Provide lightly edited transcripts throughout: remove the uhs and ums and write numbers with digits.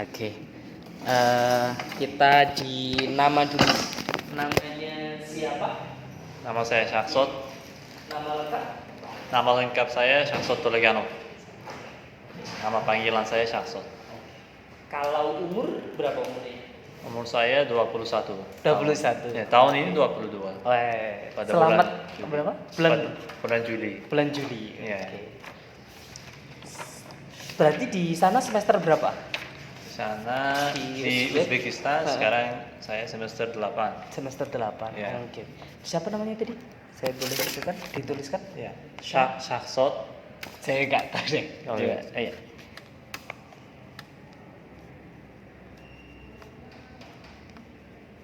Oke. Kita di nama dulu. Namanya siapa? Nama saya Syaksot. Nama lengkap? Nama lengkap saya Syaksot Tolegano. Nama panggilan saya Syaksot. Kalau umur berapa umurnya? Umur saya 21. 21. Ya, tahun ini 22. Pada Selamat bulan berapa? Bulan Juli. Bulan Juli. Ya. Oke. Berarti di sana semester berapa? Di sana di Uzbekistan sekarang saya semester 8. Semester 8. Ya. Oke. Siapa namanya tadi? Saya boleh dituliskan? Ya. Syaksot. Saya nggak tahu deh. Oh, Coba. iya. Ayo.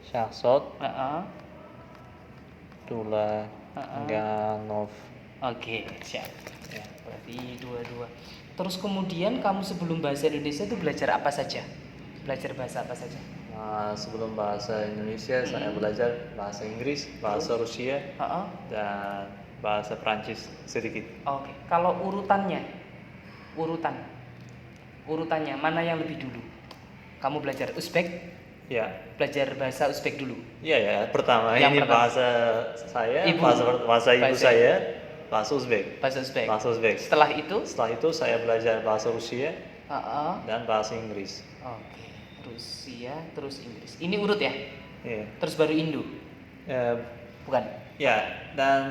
Syaksot Heeh. Tulaganov. Oke, siap. Ya, berarti dua-dua. Terus kemudian kamu sebelum bahasa Indonesia itu belajar apa saja? Belajar bahasa apa saja? Nah, sebelum bahasa Indonesia saya belajar bahasa Inggris, bahasa Rusia, Heeh. dan bahasa Prancis sedikit. Oke. Kalau urutannya mana yang lebih dulu? Kamu belajar Uzbek? Ya, Belajar bahasa Uzbek dulu. ya. Pertama Yang ini pertama. bahasa saya, Ibu. bahasa ibu Bahasa saya, bahasa Uzbek. Bahasa Uzbek. Bahasa Uzbek. Setelah itu? Setelah itu saya belajar bahasa Rusia Heeh. dan bahasa Inggris. Oke. Rusia, terus Inggris. Ini urut ya? Iya. Terus baru Indo. Ya, Bukan? ya, dan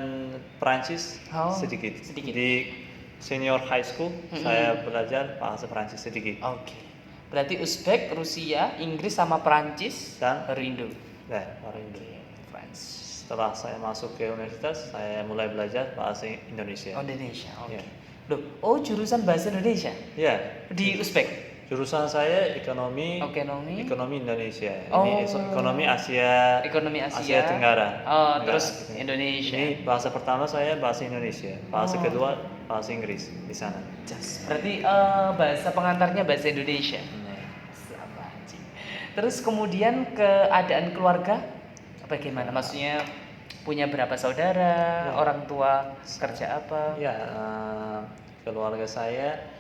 Prancis Oh, sedikit. sedikit. Di senior high school saya belajar bahasa Prancis sedikit. Oke. Berarti Uzbek, Rusia, Inggris sama Perancis Dan baru Indo. nah, baru Indo. France. Setelah saya masuk ke universitas, saya mulai belajar bahasa Indonesia. Indonesia. Oke. Ya. Loh, jurusan bahasa Indonesia Ya, di Uzbek. jurusan saya ekonomi Indonesia. Oh. Ini ekonomi Asia. Ekonomi Asia. Tenggara. Oh, Tenggara. terus Indonesia. Ini bahasa pertama saya bahasa Indonesia. Bahasa Oh. kedua bahasa Inggris di sana. Berarti bahasa pengantarnya bahasa Indonesia. Sama anjing. Terus kemudian keadaan keluarga bagaimana? Maksudnya punya berapa saudara, orang tua kerja apa? Ya, keluarga saya.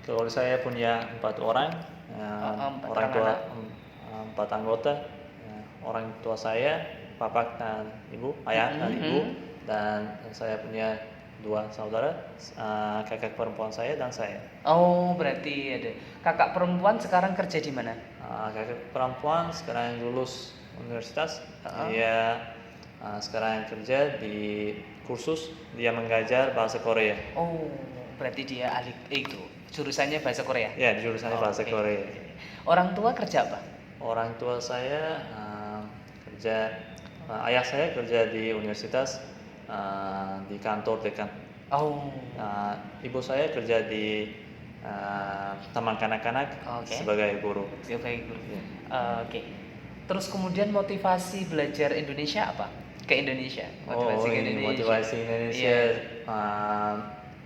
Keluarga saya punya 4 orang. Orang tua 4 anggota. Orang tua saya, papa dan ibu, ayah dan ibu, dan saya punya 2 saudara, kakak perempuan saya dan saya. Oh, berarti ada kakak perempuan sekarang kerja di mana? Kakak perempuan sekarang lulus universitas, dia sekarang kerja di kursus, dia mengajar bahasa Korea. Oh, berarti dia ahli itu jurusannya bahasa Korea. Ya, jurusannya bahasa Oke. Korea. Orang tua kerja apa? Orang tua saya ayah saya kerja di universitas, di kantor dekan. Oh. Ibu saya kerja di taman kanak-kanak sebagai guru. Sebagai guru. Ya. Oke. Terus kemudian motivasi belajar Indonesia apa? Ke Indonesia. Motivasi Indonesia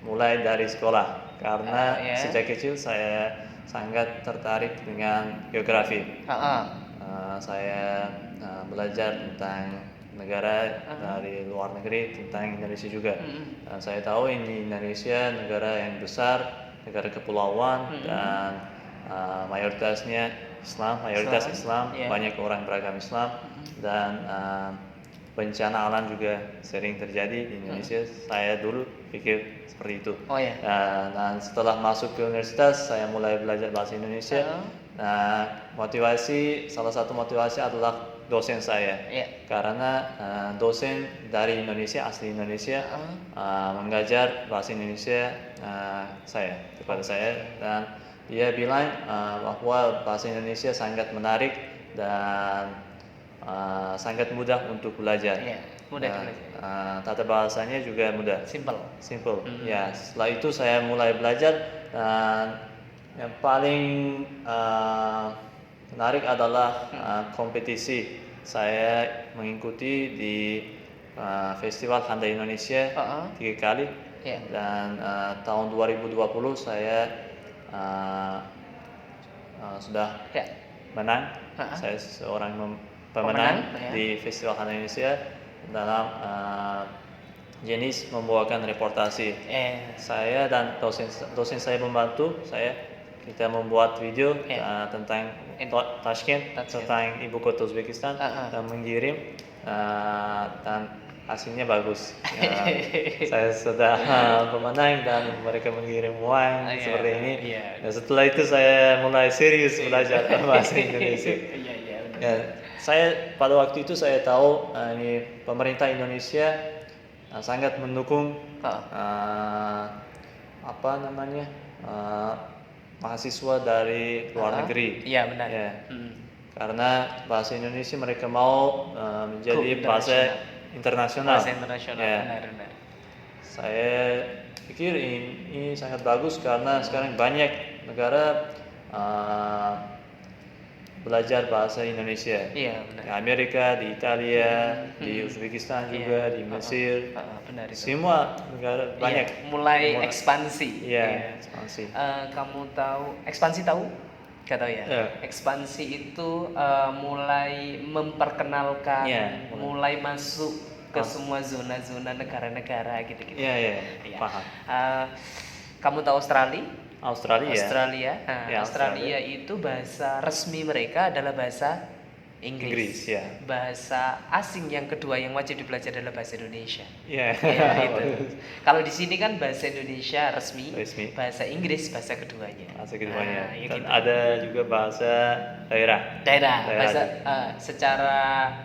mulai dari sekolah, karena sejak kecil saya sangat tertarik dengan geografi. Saya belajar tentang negara dari luar negeri, tentang Indonesia juga. Saya tahu ini Indonesia negara yang besar, negara kepulauan, dan mayoritasnya Islam, Islam. Banyak orang beragama Islam, dan bencana alam juga sering terjadi di Indonesia. Saya dulu pikir seperti itu. Dan setelah masuk ke universitas, saya mulai belajar bahasa Indonesia. Salah satu motivasi adalah dosen saya. Karena dosen dari Indonesia, asli Indonesia, mengajar bahasa Indonesia kepada saya, dan dia bilang bahwa bahasa Indonesia sangat menarik dan sangat mudah untuk belajar. Tata bahasanya juga mudah. Simple. Ya, setelah itu saya mulai belajar, dan yang paling menarik adalah kompetisi. Saya mengikuti di Festival Handai Indonesia 3 kali. Dan tahun 2020 saya sudah menang. Saya seorang pemenang di Festival Handai Indonesia dalam jenis membawakan reportasi. Saya dan dosen saya membantu saya kita membuat video tentang Tashkent, Tashkent. tentang ibu kota Uzbekistan dan mengirim dan hasilnya bagus. Saya sudah pemenang dan mereka mengirim uang seperti ini. Dan setelah itu saya mulai serius belajar bahasa Indonesia. Saya pada waktu itu saya tahu ini pemerintah Indonesia sangat mendukung mahasiswa dari luar negeri. Iya benar. Ya. Karena bahasa Indonesia mereka mau menjadi bahasa internasional. Bahasa internasional. Ya. Benar. Saya pikir ini sangat bagus karena sekarang banyak negara belajar bahasa Indonesia. Iya benar. Di Amerika, di Italia, di Uzbekistan juga, di Mesir. Benar itu. Semua negara banyak. Mulai ekspansi. Iya, ekspansi. Kamu tahu ekspansi tahu? Gak tahu ya. Ekspansi itu mulai memperkenalkan, mulai masuk ke semua zona-zona negara-negara gitu-gitu. Iya. Paham. Kamu tahu Australia? Australia. Nah, Australia itu bahasa resmi mereka adalah bahasa Inggris. Ya. Bahasa asing yang kedua yang wajib dipelajari adalah bahasa Indonesia. Iya. Itu. Kalau di sini kan bahasa Indonesia resmi. Bahasa Inggris bahasa keduanya. Bahasa keduanya. Dan gitu. ada juga bahasa daerah. Bahasa secara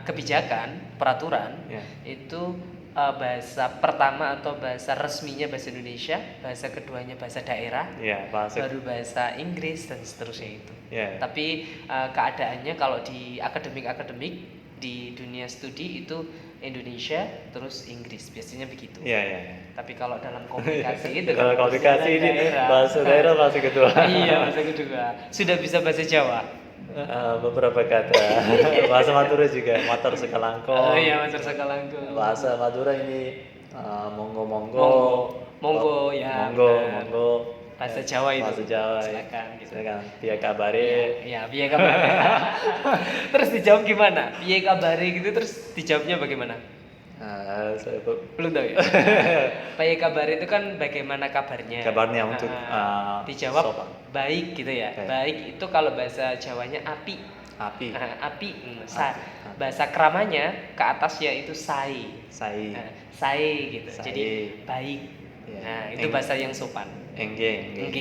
kebijakan, peraturan itu bahasa pertama atau bahasa resminya bahasa Indonesia, bahasa keduanya bahasa daerah, baru bahasa Inggris dan seterusnya itu. Tapi keadaannya kalau di akademik di dunia studi itu Indonesia terus Inggris biasanya begitu. Tapi kalau dalam komunikasi itu kalau komunikasi ini bahasa daerah bahasa kedua. Iya, bahasa kedua. Sudah bisa bahasa Jawa. Beberapa kata. Bahasa Madura juga, motor sekalangkong. Motor sekalangkong. Bahasa Madura ini monggo. Bahasa Jawa itu. Bahasa Jawa. Silakan. Piye kabare? Piye kabare. Terus dijawab gimana? Piye kabare gitu terus dijawabnya bagaimana? Saya belum tahu ya. Piye kabare itu kan bagaimana kabarnya? Kabarnya untuk dijawab sopan. Baik gitu ya. Baik itu kalau bahasa Jawanya api. Api. Bahasa Kramanya ke atasnya itu sai gitu. Jadi baik. Nah, itu bahasa yang sopan. Engge itu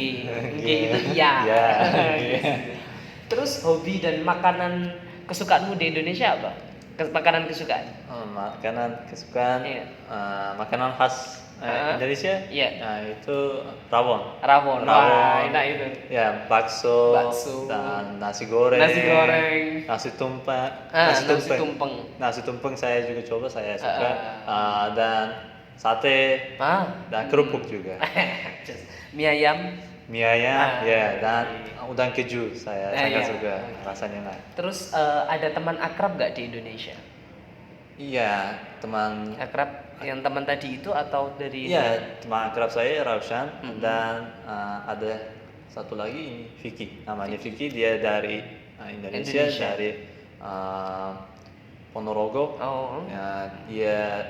iya. Terus hobi dan makanan kesukaanmu di Indonesia apa? Makanan kesukaan? Makanan kesukaan, makanan khas Indonesia. Itu rawon. Wah, enak itu. Bakso dan nasi goreng. Nasi tumpeng saya juga coba, saya suka. Dan sate dan kerupuk juga. Mie ayam, dan udang keju saya sangat suka, rasanya enak. Terus ada teman akrab nggak di Indonesia? Iya, teman akrab yang teman tadi itu atau dari? Iya, teman akrab saya Raushan dan ada satu lagi Vicky, namanya Vicky, dia dari Indonesia. Dari Ponorogo. Dia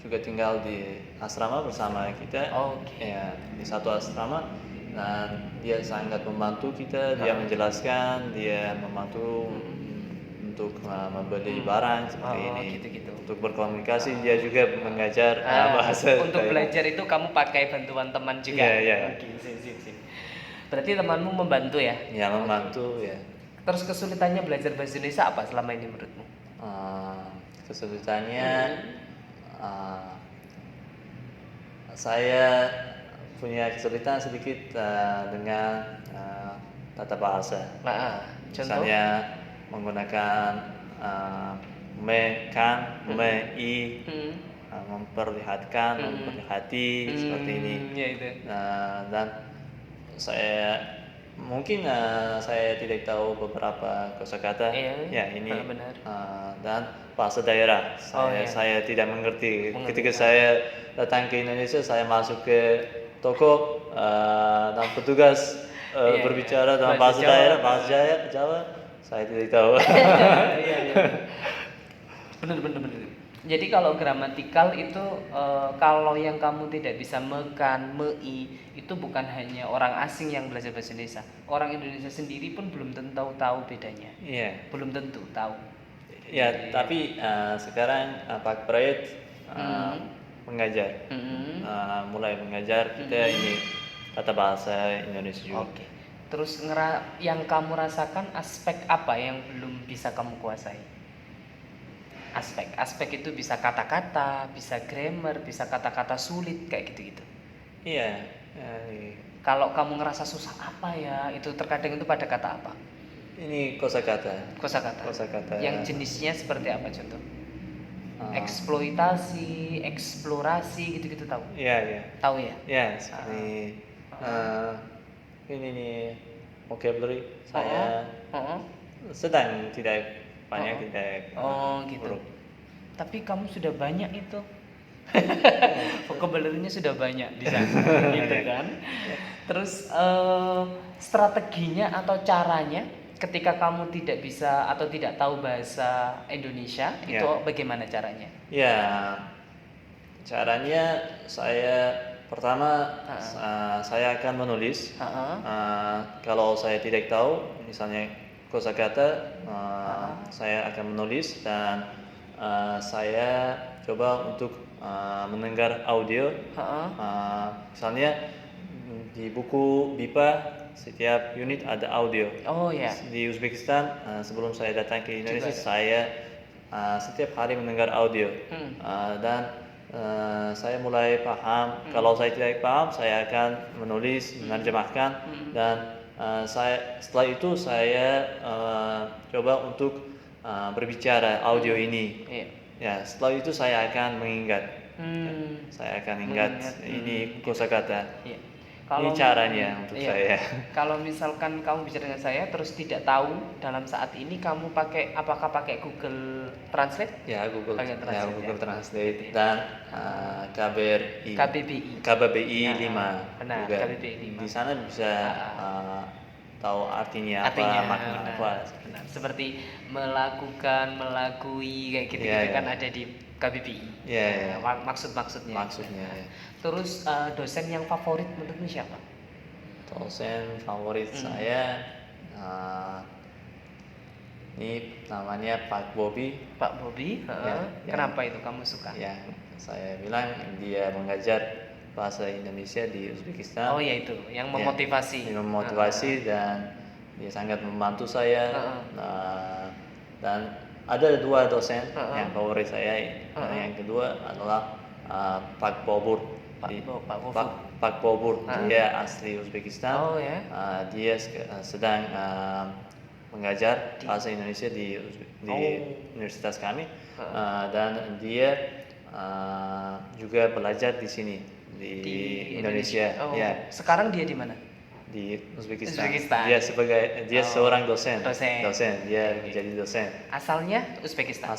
juga tinggal di asrama bersama kita. Di satu asrama, dan dia sangat membantu kita. Dia menjelaskan, dia membantu untuk membeli barang seperti ini. Gitu. Untuk berkomunikasi dia juga mengajar bahasa. Untuk belajar itu kamu pakai bantuan teman juga. Iya. Sip. Berarti temanmu membantu ya? Ya, membantu ya. Terus kesulitannya belajar bahasa Indonesia apa selama ini menurutmu? Kesulitannya saya punya kesulitan sedikit dengan tata bahasa. Contoh? Misalnya menggunakan me, kan, me, i, memperlihatkan, memperhati seperti ini. Dan saya mungkin saya tidak tahu beberapa kosakata. Ini benar. Dan bahasa daerah saya tidak mengerti. Ketika saya datang ke Indonesia, saya masuk ke toko dan petugas berbicara dalam bahasa daerah, bahasa Jawa, saya tidak tahu. Benar. Jadi kalau gramatikal itu kalau yang kamu tidak bisa mekan, mei itu bukan hanya orang asing yang belajar bahasa Indonesia. Orang Indonesia sendiri pun belum tentu tahu bedanya. Iya. Belum tentu tahu. Ya, tapi sekarang Pak Prayit mengajar. Mulai mengajar kita ini tata bahasa Indonesia juga. Oke. Terus yang kamu rasakan aspek apa yang belum bisa kamu kuasai? Aspek itu bisa kata-kata, bisa grammar, bisa kata-kata sulit kayak gitu-gitu. Iya. Kalau kamu ngerasa susah apa ya, itu terkadang itu pada kata apa? Ini kosakata. Kosakata. Yang jenisnya seperti apa contoh? Eksploitasi, eksplorasi gitu-gitu tahu? Iya. Tahu ya? Ya, seperti ini nih vocabulary saya sedang tidak banyak tidak. Gitu. Tapi kamu sudah banyak itu. Vocabulary-nya sudah banyak di sana, gitu kan? Terus strateginya atau caranya ketika kamu tidak bisa atau tidak tahu bahasa Indonesia itu bagaimana caranya? Ya, caranya saya pertama saya akan menulis. Kalau saya tidak tahu, misalnya kosakata, saya akan menulis dan saya coba untuk mendengar audio. Misalnya di buku BIPA setiap unit ada audio. Oh ya. Di Uzbekistan sebelum saya datang ke Indonesia saya setiap hari mendengar audio dan saya mulai paham. Kalau saya tidak paham, saya akan menulis, menerjemahkan dan setelah itu saya coba untuk berbicara audio ini. Ya, setelah itu saya akan mengingat. Saya akan ingat ini kosakata. Ini caranya untuk saya. Kalau misalkan kamu bicara dengan saya terus tidak tahu dalam saat ini kamu apakah pakai Google Translate? Ya, Google Translate dan KBRI. KBBI 5. Benar, juga. KBBI 5. Di sana bisa tahu artinya maknanya apa. Benar. Seperti melakui kayak gitu kan ada di KBBI. Maksudnya. Ya. Terus dosen yang favorit menurutmu siapa? Dosen favorit saya ini namanya Pak Bobby. Pak Bobby? Kenapa itu kamu suka? Ya, saya bilang dia mengajar bahasa Indonesia di Uzbekistan. Oh ya itu, yang memotivasi. Memotivasi dan dia sangat membantu saya. Dan ada dua dosen yang favorit saya. Yang kedua adalah Pak Bobur. Pak Bobur, dia asli Uzbekistan. Dia sedang mengajar bahasa Indonesia di universitas kami. Dan dia juga belajar di sini di Indonesia. Sekarang dia di mana? Di Uzbekistan. Dia seorang dosen. Dia menjadi dosen. Asalnya Uzbekistan.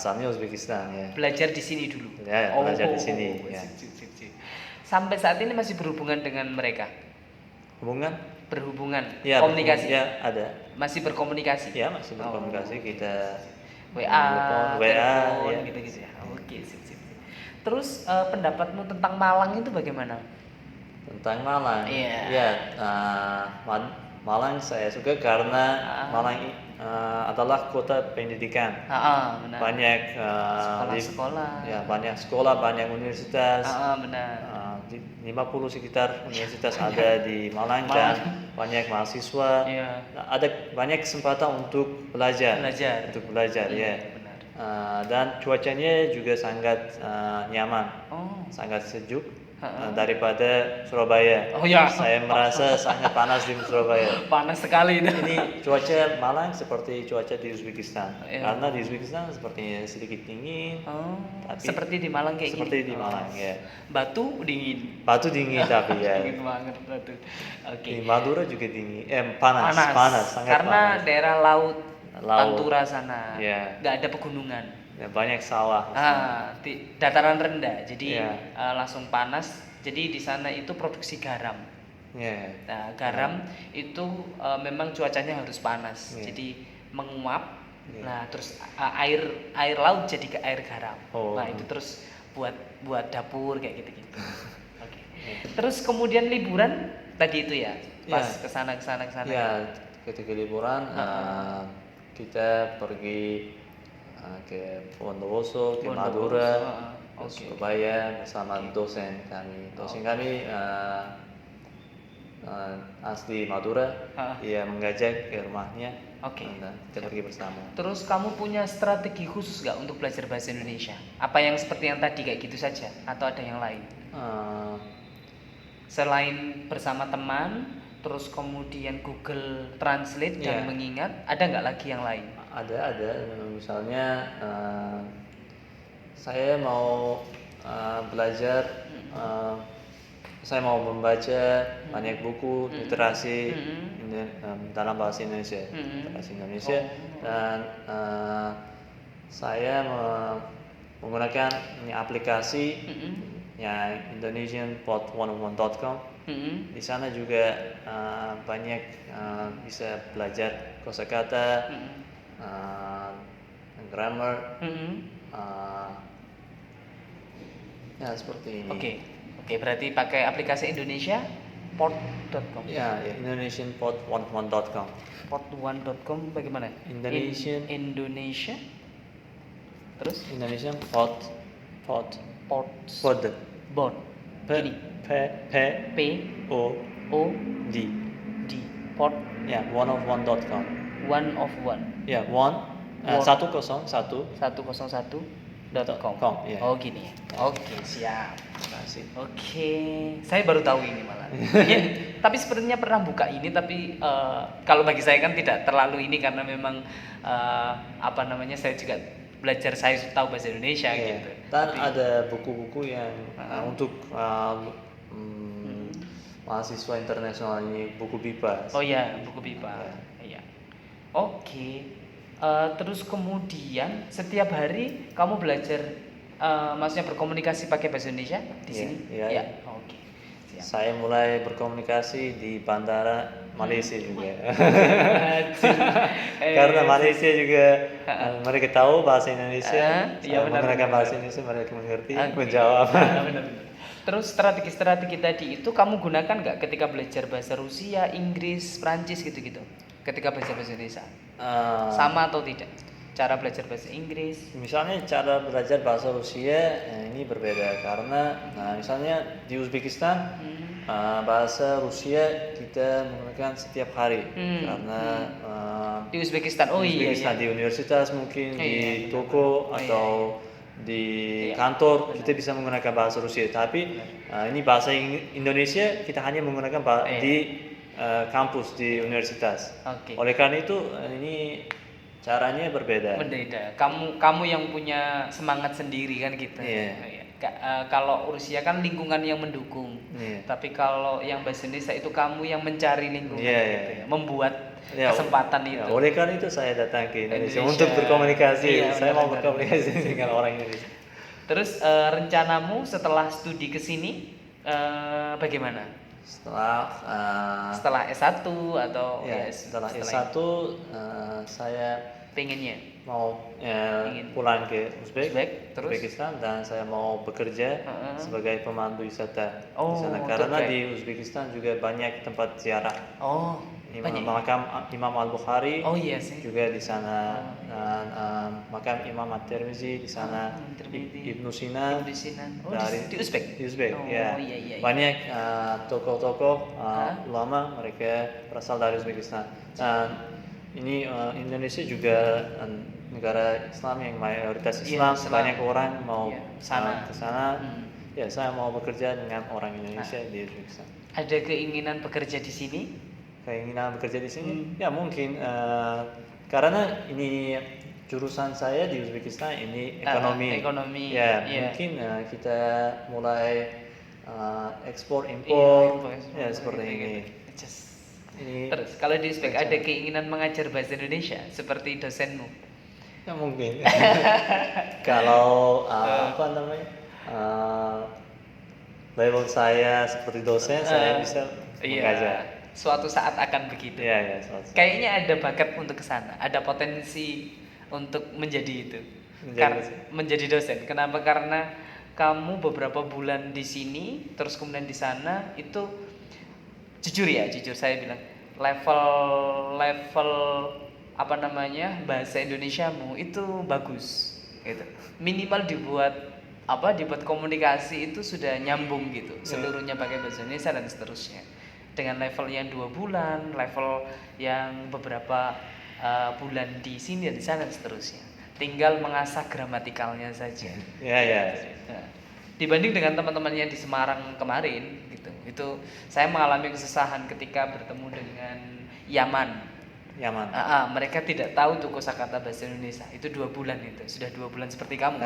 Ya. Belajar di sini dulu. Ya, belajar di sini. Ya. Sampai saat ini masih berhubungan dengan mereka. Berhubungan. Ya, komunikasi. Ya, ada. Masih berkomunikasi. Ya, masih berkomunikasi. Kita WA, telepon, gitu ya. Oke, sip. Terus pendapatmu tentang Malang itu bagaimana? Tentang Malang, Malang saya suka karena Malang adalah kota pendidikan. Benar. Banyak sekolah-sekolah. Ya, banyak sekolah, banyak universitas. Benar. 50 sekitar universitas ada di Malang dan banyak mahasiswa. Ada banyak kesempatan untuk belajar. Ya. Benar. Dan cuacanya juga sangat nyaman, sangat sejuk. Daripada Surabaya. Saya merasa sangat panas di Surabaya. Panas sekali. Ini cuaca Malang seperti cuaca di Uzbekistan. Karena di Uzbekistan sepertinya sedikit dingin. Tapi seperti di Malang kayak seperti di Malang ya. Batu dingin tapi ya. Dingin banget batu. Di Madura juga dingin. Panas, sangat karena panas. daerah laut. Pantura sana. Nggak ada pegunungan. Ya, banyak sawah. Dataran rendah, jadi langsung panas. Jadi di sana itu produksi garam. Nah, garam itu memang cuacanya harus panas. Jadi menguap Iya. Nah, terus air laut jadi ke air garam. Oh. Nah, itu terus buat dapur kayak gitu-gitu. Oke. Terus kemudian liburan tadi itu ya, pas Ya. kesana. Ya, ketika liburan kita pergi ke Bondowoso, ke Madura, ke Surabaya bersama dosen kami. Dosen kami asli Madura, dia mengajak ke rumahnya. Dan kita pergi bersama. Terus kamu punya strategi khusus nggak untuk belajar bahasa Indonesia? Apa yang seperti yang tadi kayak gitu saja, atau ada yang lain? Selain bersama teman, terus kemudian Google Translate dan mengingat, ada nggak lagi yang lain? Ada. Misalnya saya mau belajar, saya mau membaca banyak buku literasi dalam bahasa Indonesia, dan saya menggunakan aplikasi yang indonesianpod101.com. Di sana juga banyak bisa belajar kosakata, grammar, ya seperti ini. Oke, berarti pakai aplikasi Indonesia pod.com. Ya, indonesianpod101.com. Pod1.com bagaimana? Indonesia. Terus? Indonesian pod. Gini. P O D. Pod. Ya, oneof1.com. One of one. Ya, 101.com. Yeah. Oh gini. Oke, siap. Terima kasih. Oke, saya baru tahu ini malah. Ya, tapi sepertinya pernah buka ini, tapi kalau bagi saya kan tidak terlalu ini karena memang saya juga belajar, saya tahu bahasa Indonesia gitu. Dan ada buku-buku yang untuk mahasiswa internasional, ini buku BIPA. Oh iya, buku BIPA. Iya. Oke. Terus kemudian setiap hari kamu belajar, maksudnya berkomunikasi pakai bahasa Indonesia di sini? Iya. Oke. Siap. Saya mulai berkomunikasi di bandara Malaysia juga. Karena Malaysia juga mereka tahu bahasa Indonesia, menggunakan bahasa Indonesia, mereka mengerti, menjawab. Benar. Terus strategi tadi itu kamu gunakan nggak ketika belajar bahasa Rusia, Inggris, Prancis gitu-gitu? Ketika belajar bahasa Indonesia, sama atau tidak? Cara belajar bahasa Inggris? Misalnya cara belajar bahasa Rusia ini berbeda karena misalnya di Uzbekistan bahasa Rusia kita menggunakan setiap hari karena di Uzbekistan, di universitas mungkin, di toko atau di kantor kita bisa menggunakan bahasa Rusia, tapi ini bahasa Indonesia kita hanya menggunakan di kampus, di universitas. Oleh karena itu ini caranya berbeda. Kamu yang punya semangat sendiri kan gitu. Kalau Rusia kan lingkungan yang mendukung, tapi kalau yang bahasa Indonesia itu kamu yang mencari lingkungan gitu ya, membuat kesempatan itu. Oleh karena itu saya datang ke Indonesia untuk berkomunikasi. Saya mau berkomunikasi dengan orang Indonesia. Terus rencanamu setelah studi ke sini bagaimana? Setelah S1 atau setelah S1 saya pengennya mau pulang ke Uzbekistan, dan saya mau bekerja sebagai pemandu wisata di sana karena di Uzbekistan juga banyak tempat ziarah. Makam Imam Al-Bukhari juga di sana, dan makam Imam At-Tirmizi di sana, Ibnu Sina di Uzbek. Banyak tokoh-tokoh ulama mereka berasal dari Uzbekistan. Dan ini Indonesia juga negara Islam yang mayoritas Islam, banyak orang mau ke sana. Saya mau bekerja dengan orang Indonesia di Uzbekistan. Ada keinginan bekerja di sini? Ya mungkin karena ini jurusan saya di Uzbekistan ini ekonomi. Mungkin kita mulai ekspor impor seperti ini. Terus kalau di Uzbek ada keinginan mengajar bahasa Indonesia seperti dosenmu? Ya mungkin. Kalau level saya seperti dosen, saya bisa mengajar. Suatu saat akan begitu. Iya. Kayaknya ada bakat untuk ke sana, ada potensi untuk menjadi itu? Menjadi Menjadi dosen. Kenapa? Karena kamu beberapa bulan di sini, terus kemudian di sana itu jujur saya bilang level apa namanya bahasa Indonesiamu itu bagus gitu. Minimal dibuat komunikasi itu sudah nyambung gitu, seluruhnya pakai bahasa Indonesia dan seterusnya. Dengan level yang 2 bulan, level yang beberapa bulan di sini dan di sana dan seterusnya. Tinggal mengasah gramatikalnya saja. Ya. Nah, dibanding dengan teman-teman yang di Semarang kemarin gitu, itu saya mengalami kesusahan ketika bertemu dengan Yaman. Mereka tidak tahu tuh kosakata bahasa Indonesia. Itu 2 bulan itu. Sudah 2 bulan seperti kamu.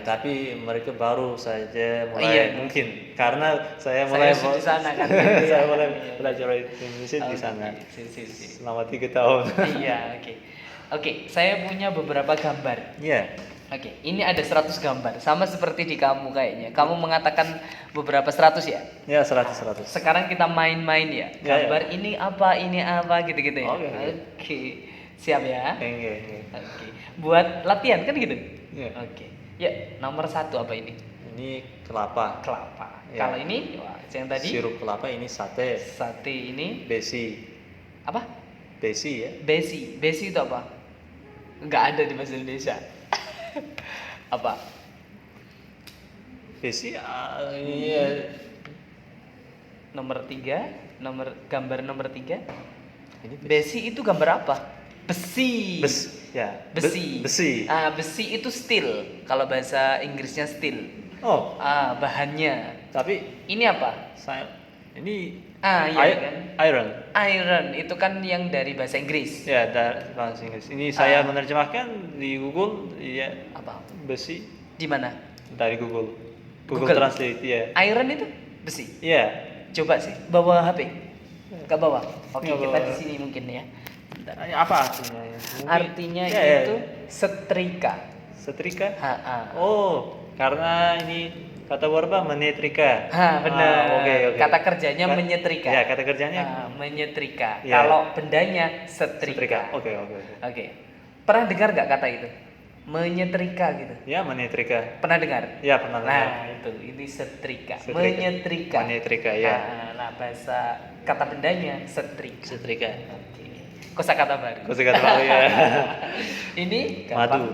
Tapi mereka baru saja mulai mungkin karena saya mulai di sana kan. Saya mulai belajar Indonesia di sana. Selama 3 tahun. Iya, oke. Saya punya beberapa gambar. Iya. Oke, ini ada 100 gambar. Sama seperti di kamu kayaknya. Kamu mengatakan beberapa 100 ya? Ya, 100. Sekarang kita main-main ya. Gambar ini apa gitu-gitu ya. Oke. Siap ya? Oke. Buat latihan kan gitu? Iya. Oke. Ya, nomor 1 apa ini? Ini kelapa. Ya. Kalau ini yang tadi sirup kelapa, ini sate. Sate ini besi. Apa? Besi ya. Besi itu apa? Enggak ada di bahasa Indonesia. Apa? Besi ini nomor 3, gambar nomor 3. Ini besi itu gambar apa? Besi. Besi. Besi itu steel. Kalau bahasa Inggrisnya steel. Bahannya. Tapi ini apa? Ini kan? Iron itu kan yang dari bahasa Inggris. Ya, dari bahasa Inggris. Ini saya menerjemahkan di Google, ya. Apa? Besi. Di mana? Dari Google Translate, ya. Iron itu besi. Iya. Coba sih bawa HP. Ke bawah. Oke, kita di sini mungkin ya. Bentar. Apa artinya? Artinya itu setrika. Setrika? Oh, karena ini kata verba menyetrika. Benar. Oke. Kata kerjanya menyetrika. Ya, kata kerjanya menyetrika. Ya. Kalau bendanya setrika. Oke. Pernah dengar nggak kata itu? Menyetrika gitu. Ya, menyetrika. Pernah dengar? Ya, pernah dengar. Ini setrika. Menyetrika. Ya. Bahasa kata bendanya setrika. Oke. Kosakata baru ya. Ini madu.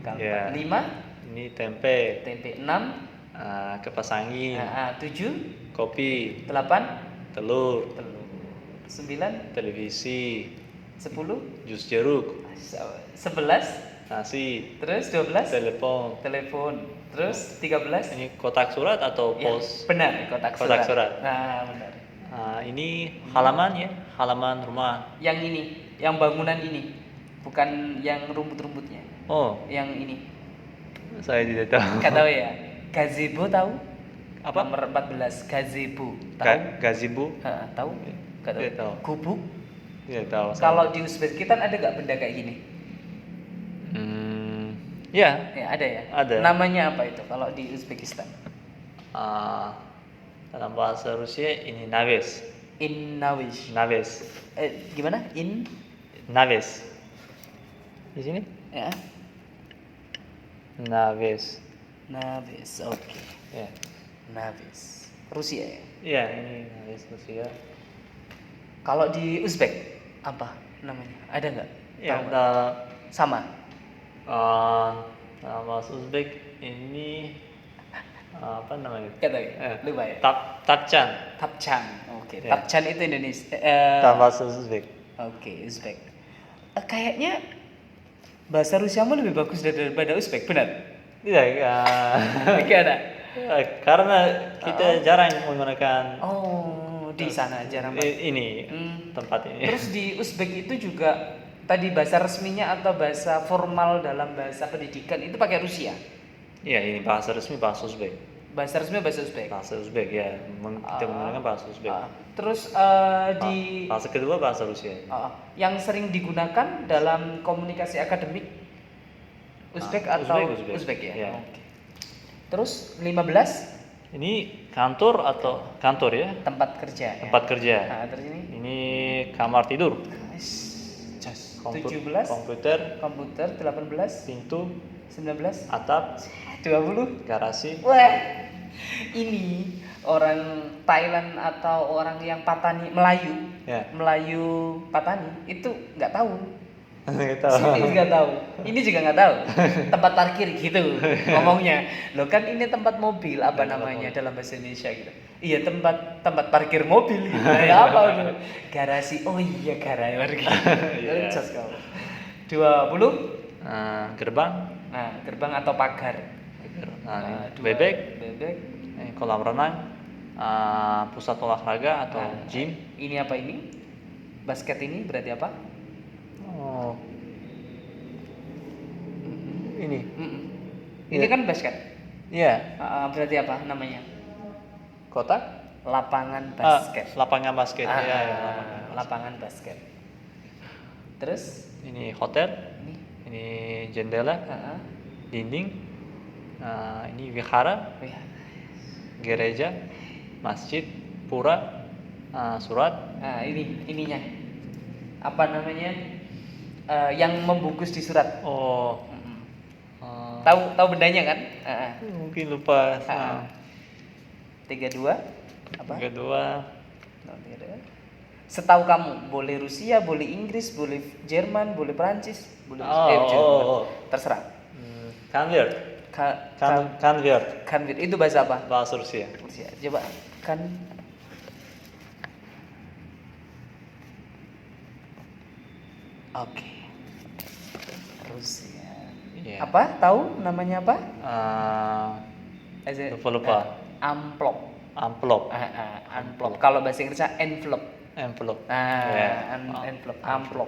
Gampang. Ya. 5. Ini tempe. 6. Kipas angin. 7. Kopi. 8. Telur. 9. Televisi. 10. Jus jeruk. 11. Nasi. Terus 12. Telepon. Terus 13. Ini kotak surat atau pos? Ya, benar, kotak surat. Benar. Ini halaman ya, halaman rumah. Yang ini, yang bangunan ini, bukan yang rumput-rumputnya. Yang ini. Saya tidak tahu. Nggak tahu ya. Gazebo tahu? Apa? Nomor 14, gazebo. Tahu? Gazebo? Tahu? Nggak tahu. Tidak tahu. Gubuk? Tidak tahu. Kalau di Uzbekistan ada nggak benda kayak gini? Ya, ada ya. Ada. Namanya apa itu kalau di Uzbekistan? Dalam bahasa Rusia ini naves. Naves. Gimana? Naves. Di sini? Ya. Naves. Oke. Ya. Naves. Rusia ya? Iya, ini naves Rusia. Kalau di Uzbek apa namanya? Ada nggak? Ya, sama. Nama Uzbek ini apa namanya? Lupa ya. Tapchan. Oke. Tapchan itu Indonesia. Bahasa Uzbek. Oke, Uzbek. Kayaknya bahasa Rusiamu lebih bagus daripada Uzbek, benar? Iya. Enggak ada. Karena kita jarang menggunakan. Di sana jarang. Ini tempat ini. Terus di Uzbek itu juga tadi bahasa resminya atau bahasa formal dalam bahasa pendidikan itu pakai Rusia? Iya, ini bahasa resmi bahasa Uzbek. Bahasa resmi bahasa Uzbek. Bahasa Uzbek ya, kita menggunakan bahasa Uzbek. Terus bahasa kedua bahasa Rusia. Yang sering digunakan dalam komunikasi akademik Uzbek atau Uzbek ya? Ya. Okay. Terus 15? Ini kantor ya? Tempat kerja. Tempat kerja. Terus ini kamar tidur. 17, komputer, komputer 18, pintu, 19, atap, 20. garasi. Wah, ini orang Thailand atau orang yang Patani Melayu, Ya. Melayu Patani itu nggak tahu. Gitu. Sini nggak tahu, ini juga nggak tahu. Tempat parkir gitu ngomongnya. Loh kan ini tempat mobil apa namanya dalam bahasa Indonesia gitu. Iya tempat parkir mobil gitu. Ya apa itu? Garasi. Oh iya garasi. Iya. Jos kau. 20. Gerbang. Nah, gerbang atau pagar. Nah, Dua, bebek. Bebek. Kolam renang. Pusat olahraga atau gym. Ini apa ini? Basket ini berarti apa? Oh. Ini. Ini kan basket. Iya. Berarti apa namanya? Kotak. Lapangan basket. Lapangan basket. Iya, lapangan basket. Terus? Ini hotel. Ini jendela. Dinding. Ini wihara. Gereja. Masjid. Pura. Surat. Ininya. Apa namanya? Yang membungkus di surat. Oh. Tahu bendanya kan? Mungkin lupa. 32 apa? 32. Setahu kamu, boleh Rusia, boleh Inggris, boleh Jerman, boleh Prancis, boleh Jerman. Terserah. Convert. Convert itu bahasa apa? Bahasa Rusia. Coba kan. Oke. Rusia. Yeah. Apa? Tahu namanya apa? Lupa. Amplop. Amplop. Amplop. Kalau bahasa Inggrisnya envelope. Envelope. Envelope. Amplop.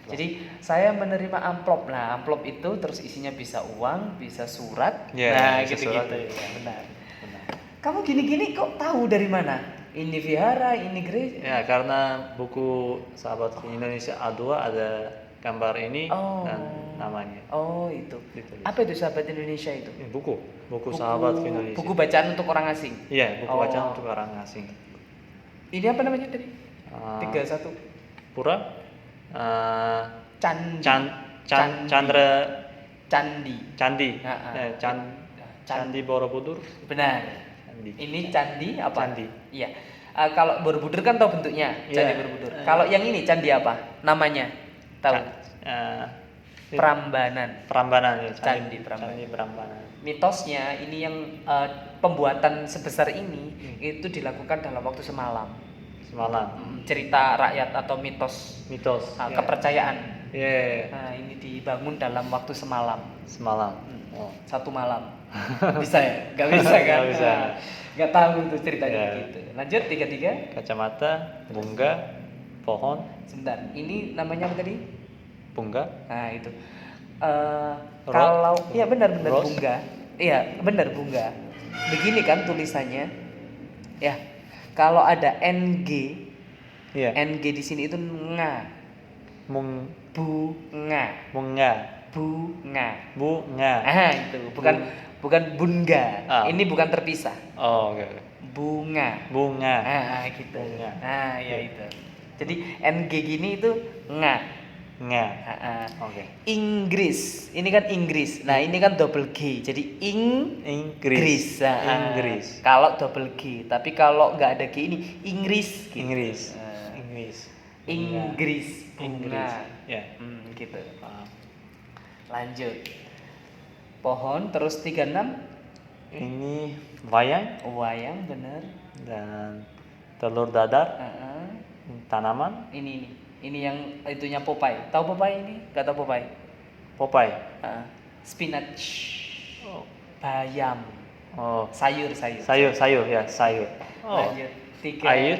Jadi saya menerima amplop. Nah, amplop itu terus isinya bisa uang, bisa surat. Nah, gitu-gitu. Ya, benar. Kamu gini-gini kok tahu dari mana? Ini vihara, ini gereja. Ya, karena buku Sahabat Indonesia A2 ada gambar ini dan namanya. Oh, itu. Ditulis. Apa itu Sahabat Indonesia itu? Buku Sahabat Indonesia. Buku bacaan untuk orang asing. Iya, buku bacaan untuk orang asing. Ini apa namanya tadi? 31. Pura. Candi. Candi Borobudur. Benar. Ini candi apa? Candi. Iya. Kalau Borobudur kan tahu bentuknya, Candi Borobudur. Kalau yang ini candi apa? Namanya? Tahu? Prambanan. Ya, Candi Prambanan. Mitosnya ini yang pembuatan sebesar ini itu dilakukan dalam waktu semalam. Cerita rakyat atau mitos. Kepercayaan. Nah, ini dibangun dalam waktu semalam. Satu malam. Bisa ya? Gak bisa kan? Gak bisa. Gak tahu tuh ceritanya gitu. Lanjut 33. Kacamata, bunga, pohon. Sebentar. Ini namanya apa tadi? Bunga. Nah, itu. Kalau iya benar Rose. bunga. Iya, benar bunga. Begini kan tulisannya. Ya. Kalau ada NG. Iya. NG di sini itu bunga. Bunga. Itu bukan bunga. Ini bukan terpisah. Oh, oke. Bunga. Gitu. Bunga. Nah, ya itu. Jadi NG gini itu nga. Oke. Inggris. Ini kan Inggris. Nah, ini kan double G. Jadi Inggris. Inggris. Kalau double G, tapi kalau nggak ada G ini Inggris. Gitu. Inggris. Bunga. Ya. Gitu. Lanjut. Pohon terus 36. Ini wayang bener. dan telur dadar. Tanaman. Ini yang itunya Popeye. Tahu Popeye ini? Gak tahu Popeye? Spinach. Bayam. Sayur. Lanjut. 3. Air.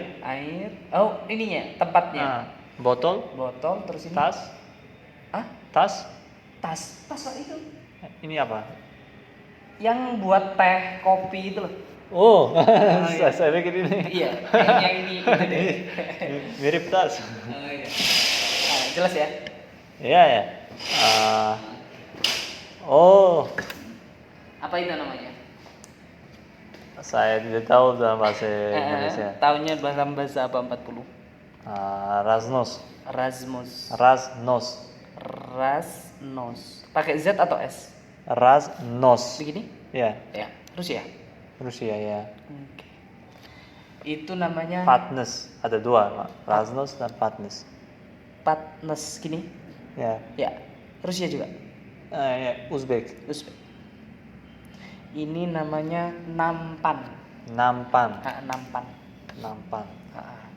Oh, ininya tempatnya. Botol terus ini. Tas. Tas apa itu? Ini apa? Yang buat teh, kopi itu loh. Saya pikir ini. Iya, yang ini itu deh. Mirip tas. Iya. Jelas ya? Iya. Apa itu namanya? Saya tidak tahu dalam bahasa Indonesia. Tahunnya dalam bahasa apa 40? Rasnos. Rasnos. Pakai Z atau S? Rasnos. Begini? Ya. Ya, Rusia. Rusia ya. Oke. Itu namanya Patnes. Ada dua, Rasnos dan Patnes. Patnes gini? Ya. Ya. Rusia juga. Ya, Uzbek. Ini namanya nampan. Nampan. Nampan. Nampan.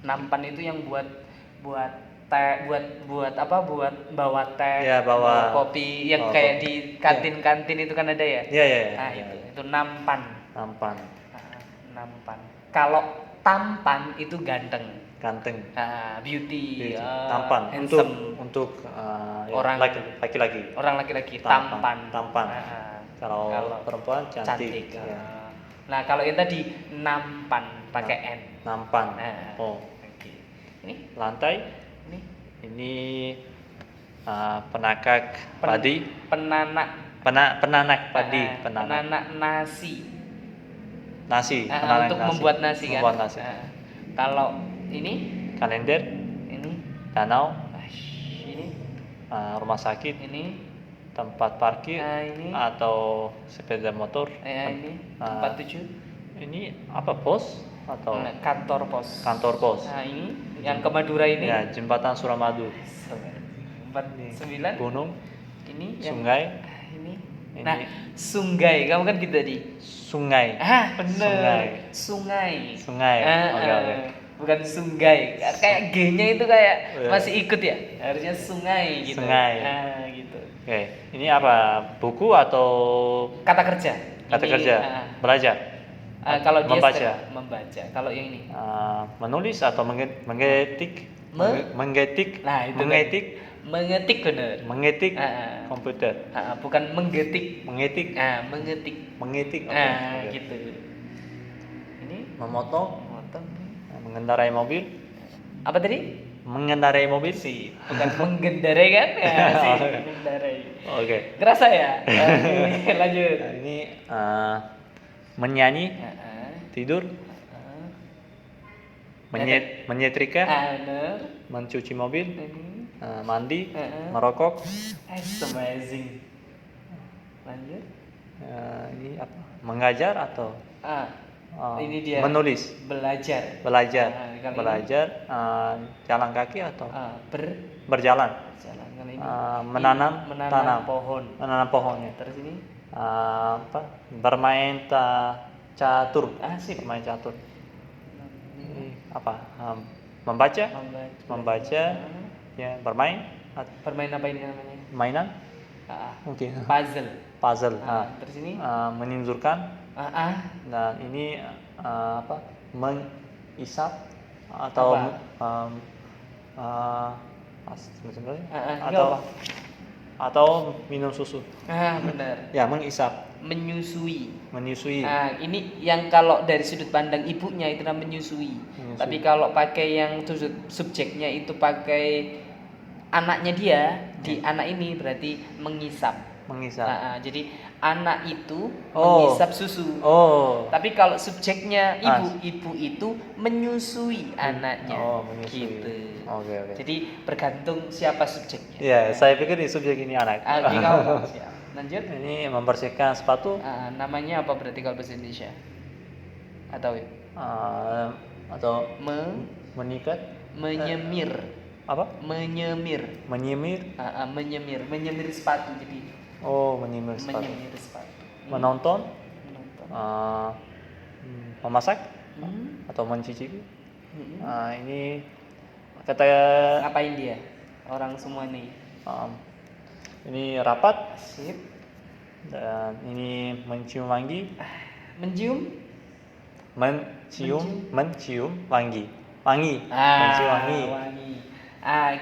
Nampan itu yang buat teh, buat apa? Buat bawa teh, ya, bawa kopi yang kayak di kantin-kantin itu kan ada ya? Iya. Nah, itu nampan. Nampan. Nampan. Kalau tampan itu ganteng. Beauty. Tampan. Handsome. Untuk orang laki-laki. Orang laki-laki tampan. Kalau perempuan cantik. Ya. Nah, kalau yang tadi nampan pakai N. Nampan. Oke. Ini lantai. Ini penakak padi. Penanak padi. Penanak nasi. Penanak untuk nasi. Membuat nasi kan. Membuat nasi. Kalau ini kalender. Ini danau. Ini rumah sakit. Ini tempat parkir. Ini atau sepeda motor. Ini tempat tujuh. Ini apa, pos atau kantor pos. Nah, ini yang ke Madura ini. Ya, jembatan Suramadu. 49. Gunung. Ini sungai. Ini. Nah, sungai. Kamu kan gitu tadi. Sungai. Bener. Sungai. Oke. Bukan sungai. Kayak G-nya itu kayak masih ikut ya. Harusnya sungai gitu. Gitu. Oke. Ini apa? Buku atau kata kerja? Belajar. Kalau dia membaca. Kalau yang ini menulis atau menggetik. Nah, itu mengetik benar. Mengetik komputer. Bukan menggetik. Mengetik. Mengetik. Gitu. Ini memotong. Mengendarai mobil. Apa tadi? Mengendarai mobil sih. Bukan menggendarai kan? Mengendarai. Oke. Kerasa ya? Lanjut. Ini menyanyi, tidur, menyetrika, mencuci mobil, mandi, merokok. Amazing. Lanjut. Ini apa? Mengajar atau ini dia menulis. Belajar. Jalan kaki atau berjalan. Menanam pohon ya. Terus ini bermain catur. Asik. Bermain catur. Ini apa? Membaca. Ya, bermain apa ini namanya? Mainan. Mungkin. Puzzle. Terus ini meninjurkan. Dan ini apa? Mengisap atau atau minum susu. Benar. Ya, mengisap. Menyusui. Ini yang kalau dari sudut pandang ibunya itu namanya menyusui. Tapi kalau pakai yang subjeknya itu pakai anaknya dia, di anak ini berarti mengisap. Jadi anak itu mengisap susu. Tapi kalau subjeknya ibu itu menyusui anaknya. Menyusui. Gitu. Oke. Jadi bergantung siapa subjeknya. Ya, saya pikir subjek ini anak. Siap. Lanjut. Ini membersihkan sepatu. Namanya apa berarti kalau bahasa Indonesia? Atau menyikat. Menyemir. Apa? Menyemir sepatu jadi. Menyemir sepatu. Menonton. Memasak atau mencicipi. Ini kata ngapain dia? Orang semua nih. Ini rapat. Sip. Dan ini mencium wangi. Mencium wangi. Mencium wangi.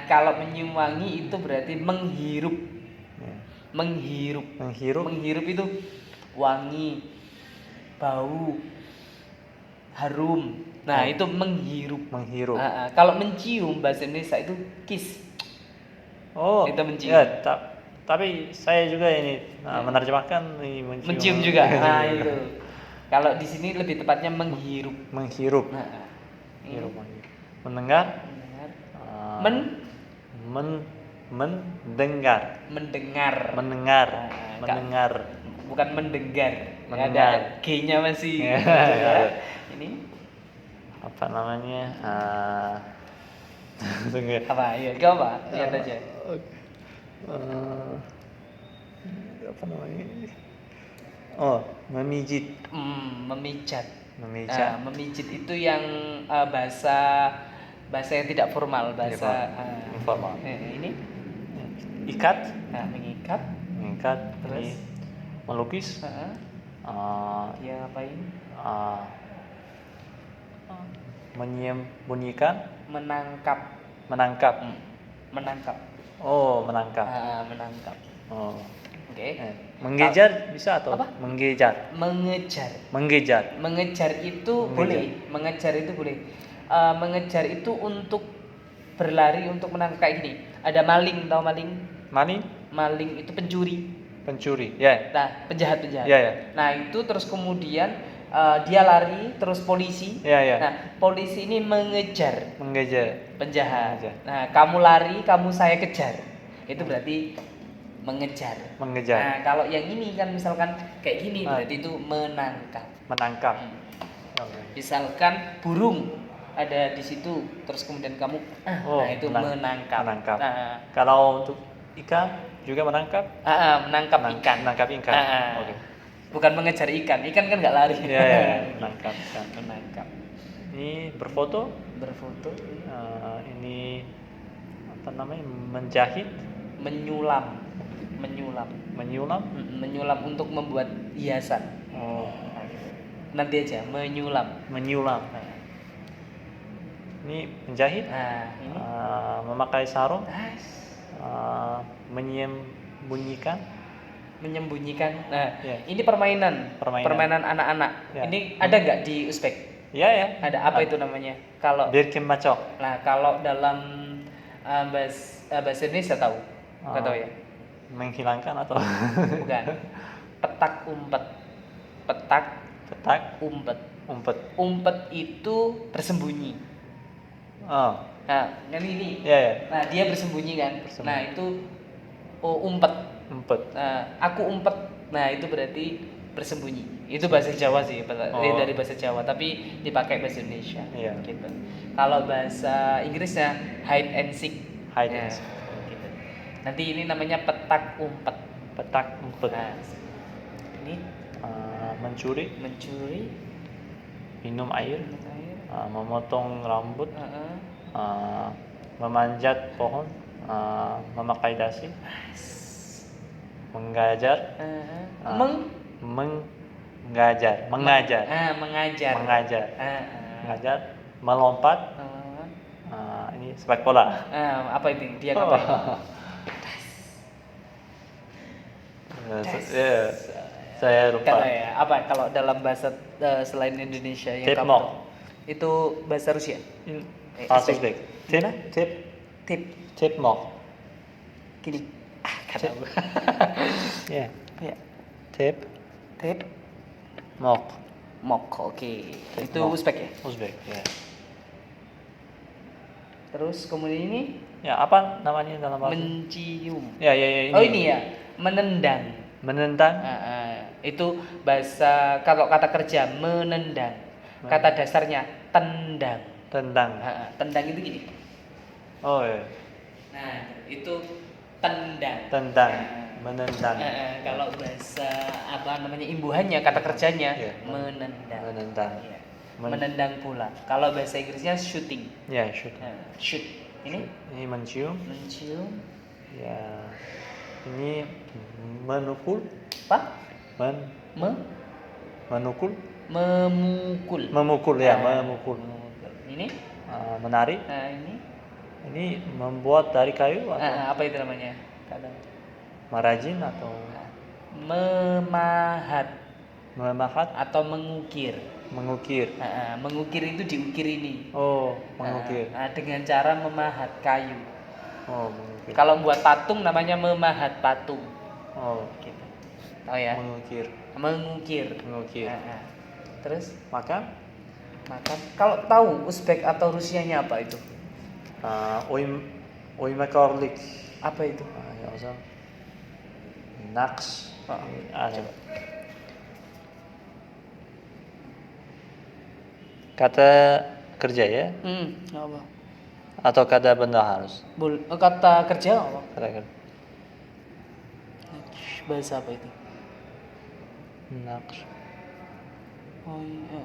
Kalau mencium wangi itu berarti menghirup. Menghirup itu wangi, bau, harum. Nah, itu menghirup. Kalau mencium bahasa Indonesia itu kiss. Itu mencium. Ya, tapi saya juga ini menerjemahkan ini mencium juga. Itu. Kalau di sini lebih tepatnya menghirup. Mendengar. mendengar. Mendengar. Mendengar. Nah, Mendengar. Bukan mendengar. Mendengar. Ada G-nya masih. Ya. Gitu ya. Ini Apa namanya? Tunggu. apa? Ya, kau apa? Lihat aja. Apa namanya? Oh, memijit. Memijat. Memijat. Memijit itu yang bahasa yang tidak formal, bahasa informal. Ini Ikat. Mengikat. Mengikat. Terus Ini melukis. Dia ngapain? Menyembunyikan. Menangkap. Menangkap. Menangkap. Oh, menangkap. Menangkap. Oh. Oke. Menggejar bisa atau apa? Menggejar. Mengejar. Mengejar. Mengejar itu boleh. Mengejar itu boleh. Mengejar itu untuk berlari, untuk menangkap kayak gini. Ada maling, tahu maling? Maling? Maling itu pencuri. Pencuri, ya. Nah, penjahat. Ya. Nah, itu terus kemudian dia lari, terus polisi. Ya. Nah, polisi ini mengejar penjahat. Nah, kamu lari, saya kejar. Itu berarti mengejar. Nah, kalau yang ini kan misalkan kayak gini, berarti itu menangkap. Misalkan burung ada di situ, terus kemudian kamu nah itu menangkap. Nah, kalau untuk ikan juga menangkap? Menangkap ikan. Menangkap ikan. Okay. Bukan mengejar ikan kan nggak lari. Ya, menangkap ikan. Menangkap. Ini berfoto. Ini apa namanya? Menjahit. Menyulam untuk membuat hiasan. Nanti aja menyulam. Ini menjahit. Ini memakai sarung. Menyembunyikan. Nah, ini permainan anak-anak. Ini ada nggak di Uzbek? Ya. Ada apa itu namanya? Kalau Birkenbacok. Nah, kalau dalam bahasa Indonesia tahu? Nggak tahu ya? Menghilangkan atau? Bukan. Petak umpet. Umpet itu bersembunyi. Nah, ini. Ya. Nah, dia bersembunyi kan. Nah, itu umpet. Nah, aku umpet. Nah, itu berarti bersembunyi. Itu bahasa Jawa sih, dari bahasa Jawa, tapi dipakai bahasa Indonesia. Gitu. Kalau bahasa Inggrisnya hide and seek. Gitu. Nanti ini namanya petak umpet. Nah, ini mencuri. Minum air. Memotong rambut. Memanjat pohon. Memakai dasi. Mengajar. Mengajar. Melompat. Ini sepak bola. Apa itu? Dia ngapain? Saya lupa. Apa kalau dalam bahasa selain Indonesia yang kamu tahu? Itu bahasa Rusia. Uzbek. Tip mok. Gini. Kata aku. Ya. Tip mok. Oke. Itu Uzbek ya? Uzbek, ya. Terus kemudian ini? Ya, apa namanya dalam bahasa? Mencium. Ya, ini. Oh, ini ya. Menendang. Itu bahasa kalau kata kerja menendang. Kata dasarnya tendang. Tendang itu gini. Oh, ya. Nah, itu tendang. Menendang. Kalau bahasa imbuhannya, kata kerjanya menendang. Menendang pula. Kalau bahasa Inggrisnya shooting. Ya, shoot. Shoot. Ini mencium. Ya. Ini menukul. Apa? Menukul. Memukul ya, memukul. Ini menarik. Ini membuat dari kayu atau apa itu namanya? Merajin atau memahat atau mengukir. Mengukir itu diukir ini. Mengukir. Dengan cara memahat kayu. Mengukir. Kalau buat patung namanya memahat patung. Gitu. Tahu ya? Mengukir. Terus makan. Kalau tahu Uzbek atau Rusianya apa itu? Oymakorlik. Apa itu? Ya usah. Naks. Coba. Kata kerja ya? Apa? Atau kata benda harus? Kata kerja apa? Kata kerja. Bahasa apa itu? Naks. Oh iya.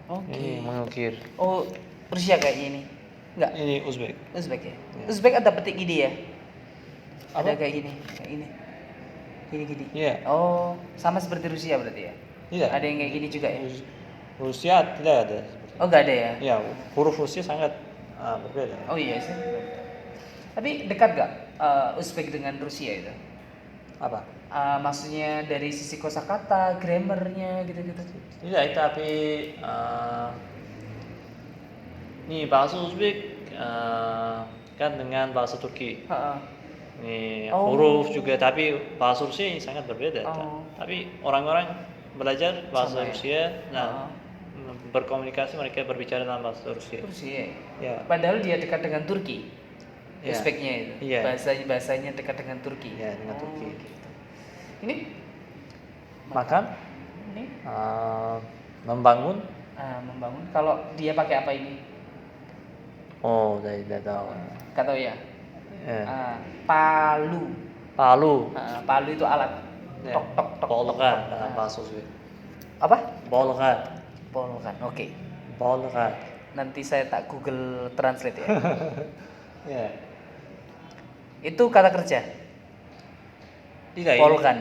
Oke. Ini mengukir. Oh, Rusia kayaknya ini. Enggak. Ini Uzbek. Uzbek ya. Ya. Uzbek ada petik gini ya? Apa? Ada kayak gini, kayak gini. Gini. Iya. Oh, sama seperti Rusia berarti ya? Tidak. Ada yang kayak gini juga ya? Rusia tidak ada. Oh, enggak ada ya? Ya, huruf Rusia sangat berbeda. Oh iya sih. Tapi dekat gak Uzbek dengan Rusia itu? Apa? Maksudnya dari sisi kosakata, grammarnya gitu-gitu. Tidak, tapi ini bahasa Uzbek kan dengan bahasa Turki. Ini huruf juga, tapi bahasa Rusia ini sangat berbeda. Tapi orang-orang belajar bahasa Sama ya? Rusia, nah berkomunikasi mereka berbicara dalam bahasa Rusia. Rusia. Ya. Padahal dia dekat dengan Turki. Ya. Uzbeknya itu. Iya. Bahasanya dekat dengan Turki. Ya, dengan Turki. Gitu. Ini Makan, ini membangun. membangun. Kalau dia pakai apa ini? Oh, saya tidak tahu. Gak tahu ya. Ya. Palu. Palu. Palu itu alat. Ya. Tok tok tok. Bolgan dalam bahasa Uzbek. Apa? Bolgan. Bolgan. Oke. Bolgan. Nanti saya tak Google Translate ya. Ya. Itu kata kerja. Tidak. Bolgan.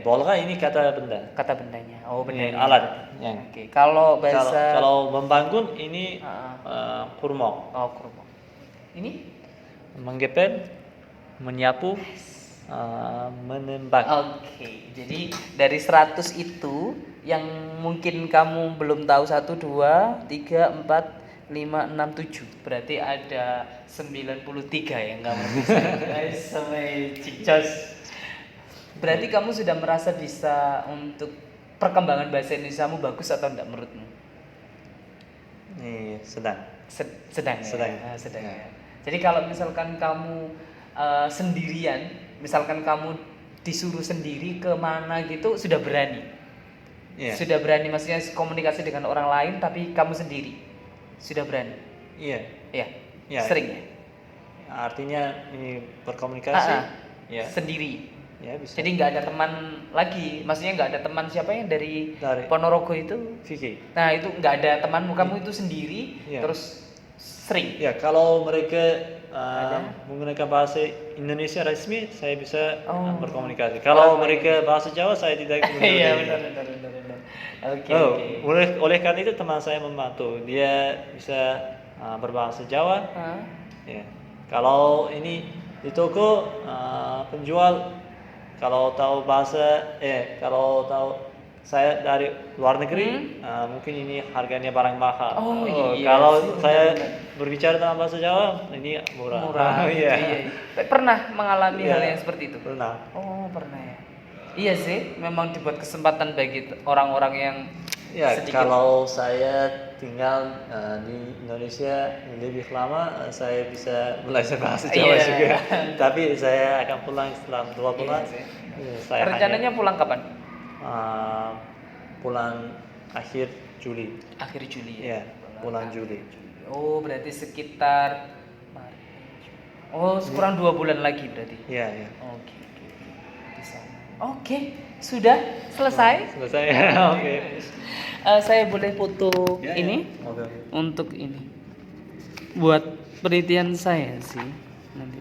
Bolgan ini kata benda. Kata bendanya. Oh, bendanya. Alat. Ya. Oke. Kalau bahasa Kalau membangun ini kurmok. Oh, kurma. Ini? Menggepel, menyapu, menembak. Oke. Jadi dari 100 itu yang mungkin kamu belum tahu 1 2 3 4 5 6 7. Berarti ada 93 yang kamu bisa. Sampai cicos. Berarti kamu sudah merasa bisa untuk perkembangan bahasa Indonesiamu bagus atau enggak menurutmu? Ini sedang. Sedang. Sedang. Ya. Jadi kalau misalkan kamu sendirian, misalkan kamu disuruh sendiri ke mana gitu, sudah berani. Iya. Sudah berani, maksudnya komunikasi dengan orang lain tapi kamu sendiri. Sudah berani. Iya. Iya. Iya. Sering ya? Artinya ini berkomunikasi. Ya. Sendiri. Ya, bisa. Jadi nggak ada teman lagi, maksudnya nggak ada teman siapa yang dari Dari Ponorogo itu. Vicky. Nah itu nggak ada temanmu, kamu itu sendiri, Iya. terus sering. Ya, kalau mereka Ada? menggunakan bahasa Indonesia resmi, saya bisa berkomunikasi. Oh, Kalau mereka bahasa Jawa, saya tidak Iya mengerti. benar. Oke. Oleh karena itu teman saya membantu. Dia bisa berbahasa Jawa. Ya. Kalau ini di toko penjual kalau tahu kalau tahu saya dari luar negeri, mungkin ini harganya barang mahal. Iya. Kalau Benar, saya benar. berbicara dalam bahasa Jawa, ini murah. Iya. Pernah mengalami Iya. hal yang seperti itu? Pernah. Oh pernah ya. Iya sih, memang dibuat kesempatan bagi orang-orang yang Ya, sedikit. kalau saya tinggal di Indonesia lebih lama, saya bisa belajar bahasa Jawa Iya. juga. Tapi saya akan pulang setelah 2 bulan. Iya sih. Saya Rencananya pulang kapan? Bulan akhir Juli. Akhir Juli ya. Iya, bulan Juli. Oh berarti sekitar Maret, Juni. Oh kurang 2 bulan lagi berarti. Iya. Oke. Di sana. Oke, sudah selesai. Selesai. Oke. Saya boleh foto Ya, ini ya. Oke. untuk ini buat penelitian saya sih nanti.